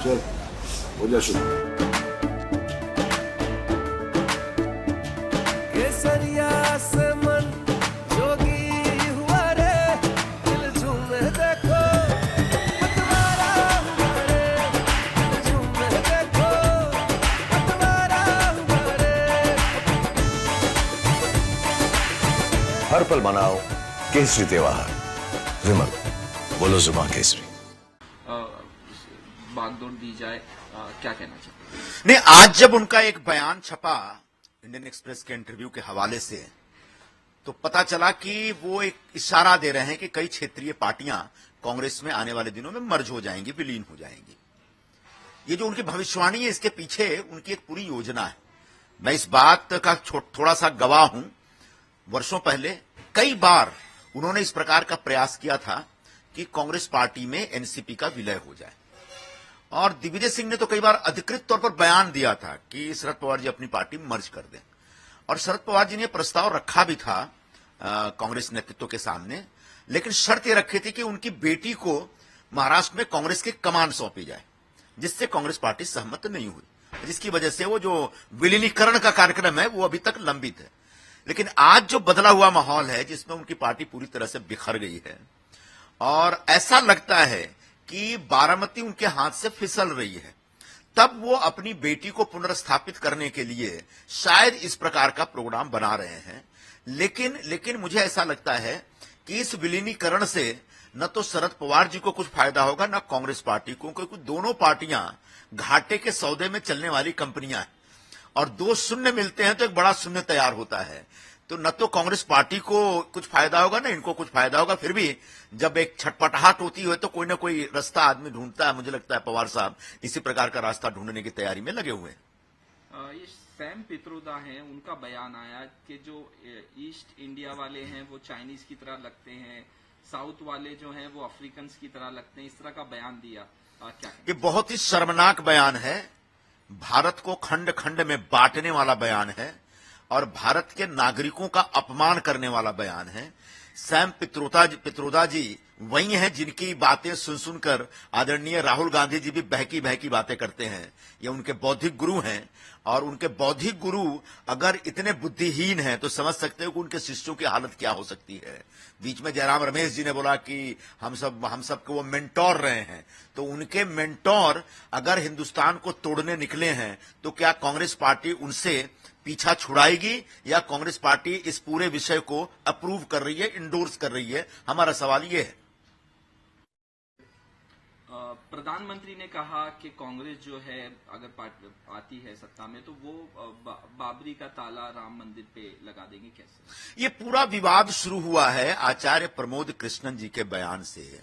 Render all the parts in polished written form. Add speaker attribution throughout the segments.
Speaker 1: चल हो जा शुरू।
Speaker 2: केसरिया से मन जोगी हुआ रे, दिल झूमे देखो पतवारा हुआ रे, दिल झूमे देखो पतवारा हुआ रे।
Speaker 3: हर पल मनाओ केसरी त्योहार। विमल, बोलो जुबान केसरी।
Speaker 4: बागडोर दी जाए, क्या कहना चाहते हैं?
Speaker 5: नहीं, आज जब उनका एक बयान छपा इंडियन एक्सप्रेस के इंटरव्यू के हवाले से, तो पता चला कि वो एक इशारा दे रहे हैं कि कई क्षेत्रीय पार्टियां कांग्रेस में आने वाले दिनों में मर्ज हो जाएंगी, विलीन हो जाएंगी। ये जो उनकी भविष्यवाणी है, इसके पीछे उनकी एक पूरी योजना है। मैं इस बात का थोड़ा सा गवाह हूं। वर्षों पहले कई बार उन्होंने इस प्रकार का प्रयास किया था कि कांग्रेस पार्टी में एनसीपी का विलय हो जाए, और दिग्विजय सिंह ने तो कई बार अधिकृत तौर पर बयान दिया था कि शरद पवार जी अपनी पार्टी मर्ज कर दें, और शरद पवार जी ने प्रस्ताव रखा भी था कांग्रेस नेतृत्व के सामने, लेकिन शर्त यह रखी थी कि उनकी बेटी को महाराष्ट्र में कांग्रेस की कमान सौंपी जाए, जिससे कांग्रेस पार्टी सहमत नहीं हुई, जिसकी वजह से वो जो विलीनीकरण का कार्यक्रम है वो अभी तक लंबित है। लेकिन आज जो बदला हुआ माहौल है, जिसमें उनकी पार्टी पूरी तरह से बिखर गई है, और ऐसा लगता है कि बारामती उनके हाथ से फिसल रही है, तब वो अपनी बेटी को पुनर्स्थापित करने के लिए शायद इस प्रकार का प्रोग्राम बना रहे हैं। लेकिन मुझे ऐसा लगता है कि इस विलीनीकरण से न तो शरद पवार जी को कुछ फायदा होगा, न कांग्रेस पार्टी को, क्योंकि दोनों पार्टियां घाटे के सौदे में चलने वाली कंपनियां हैं, और दो शून्य मिलते हैं तो एक बड़ा शून्य तैयार होता है। तो न तो कांग्रेस पार्टी को कुछ फायदा होगा, न इनको कुछ फायदा होगा। फिर भी जब एक छटपटाहट होती है तो कोई ना कोई रास्ता आदमी ढूंढता है। मुझे लगता है पवार साहब इसी प्रकार का रास्ता ढूंढने की तैयारी में लगे हुए हैं।
Speaker 4: ये सैम पित्रोदा हैं, उनका बयान आया कि जो ईस्ट इंडिया वाले हैं वो चाइनीज की तरह लगते हैं, साउथ वाले जो हैं वो अफ्रीकन की तरह लगते हैं, इस तरह का बयान दिया। क्या
Speaker 5: ये बहुत ही शर्मनाक बयान है, भारत को खंड खंड में बांटने वाला बयान है, और भारत के नागरिकों का अपमान करने वाला बयान है। सैम पित्रोदा जी वही हैं जिनकी बातें सुन सुनकर आदरणीय राहुल गांधी जी भी बहकी बहकी बातें करते हैं। ये उनके बौद्धिक गुरु हैं, और उनके बौद्धिक गुरु अगर इतने बुद्धिहीन हैं तो समझ सकते हो कि उनके शिष्यों की हालत क्या हो सकती है। बीच में जयराम रमेश जी ने बोला कि हम सब को वो मेंटोर रहे हैं, तो उनके मेंटोर अगर हिंदुस्तान को तोड़ने निकले हैं तो क्या कांग्रेस पार्टी उनसे पीछा छुड़ाएगी, या कांग्रेस पार्टी इस पूरे विषय को अप्रूव कर रही है, इंडोर्स कर रही है? हमारा सवाल ये है।
Speaker 4: प्रधानमंत्री ने कहा कि कांग्रेस जो है अगर आती है सत्ता में तो वो बाबरी का ताला राम मंदिर पे लगा देंगे। कैसे?
Speaker 5: ये पूरा विवाद शुरू हुआ है आचार्य प्रमोद कृष्णन जी के बयान से।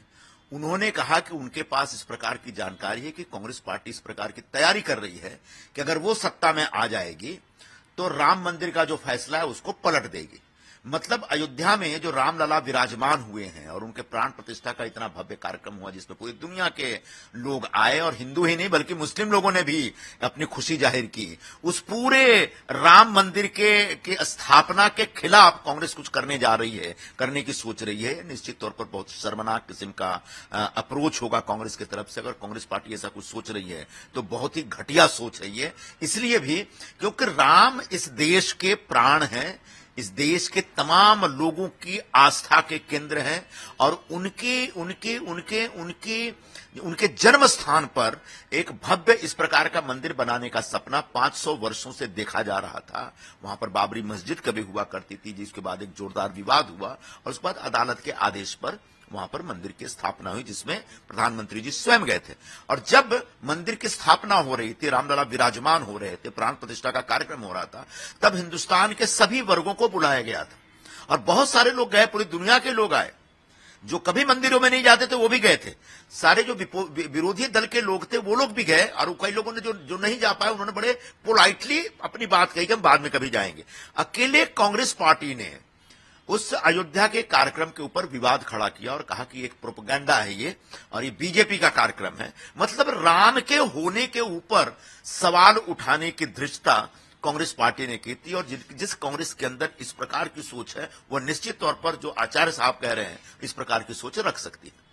Speaker 5: उन्होंने कहा कि उनके पास इस प्रकार की जानकारी है कि कांग्रेस पार्टी इस प्रकार की तैयारी कर रही है कि अगर वो सत्ता में आ जाएगी तो राम मंदिर का जो फैसला है उसको पलट देगी। मतलब अयोध्या में जो रामलला विराजमान हुए हैं और उनके प्राण प्रतिष्ठा का इतना भव्य कार्यक्रम हुआ जिसमें पूरी दुनिया के लोग आए, और हिंदू ही नहीं बल्कि मुस्लिम लोगों ने भी अपनी खुशी जाहिर की, उस पूरे राम मंदिर के स्थापना के खिलाफ कांग्रेस कुछ करने जा रही है, करने की सोच रही है। निश्चित तौर पर बहुत शर्मनाक किस्म का अप्रोच होगा कांग्रेस की तरफ से। अगर कांग्रेस पार्टी ऐसा कुछ सोच रही है तो बहुत ही घटिया सोच है ये, इसलिए भी क्योंकि राम इस देश के प्राण हैं, इस देश के तमाम लोगों की आस्था के केंद्र हैं, और उनके जन्म स्थान पर एक भव्य इस प्रकार का मंदिर बनाने का सपना 500 वर्षों से देखा जा रहा था। वहां पर बाबरी मस्जिद कभी हुआ करती थी, जिसके बाद एक जोरदार विवाद हुआ, और उसके बाद अदालत के आदेश पर वहां पर मंदिर की स्थापना हुई, जिसमें प्रधानमंत्री जी स्वयं गए थे। और जब मंदिर की स्थापना हो रही थी, रामलला विराजमान हो रहे थे, प्राण प्रतिष्ठा का कार्यक्रम हो रहा था, तब हिंदुस्तान के सभी वर्गों को बुलाया गया था, और बहुत सारे लोग गए, पूरी दुनिया के लोग आए। जो कभी मंदिरों में नहीं जाते थे वो भी गए थे, सारे जो विरोधी दल के लोग थे वो लोग भी गए, और कई लोगों ने जो नहीं जा पाए उन्होंने बड़े पोलाइटली अपनी बात कही कि हम बाद में कभी जाएंगे। अकेले कांग्रेस पार्टी ने उस अयोध्या के कार्यक्रम के ऊपर विवाद खड़ा किया और कहा कि एक प्रोपेगेंडा है ये, और ये बीजेपी का कार्यक्रम है। मतलब राम के होने के ऊपर सवाल उठाने की धृष्टता कांग्रेस पार्टी ने की थी, और जिस कांग्रेस के अंदर इस प्रकार की सोच है वो निश्चित तौर पर जो आचार्य साहब कह रहे हैं इस प्रकार की सोच रख सकती है।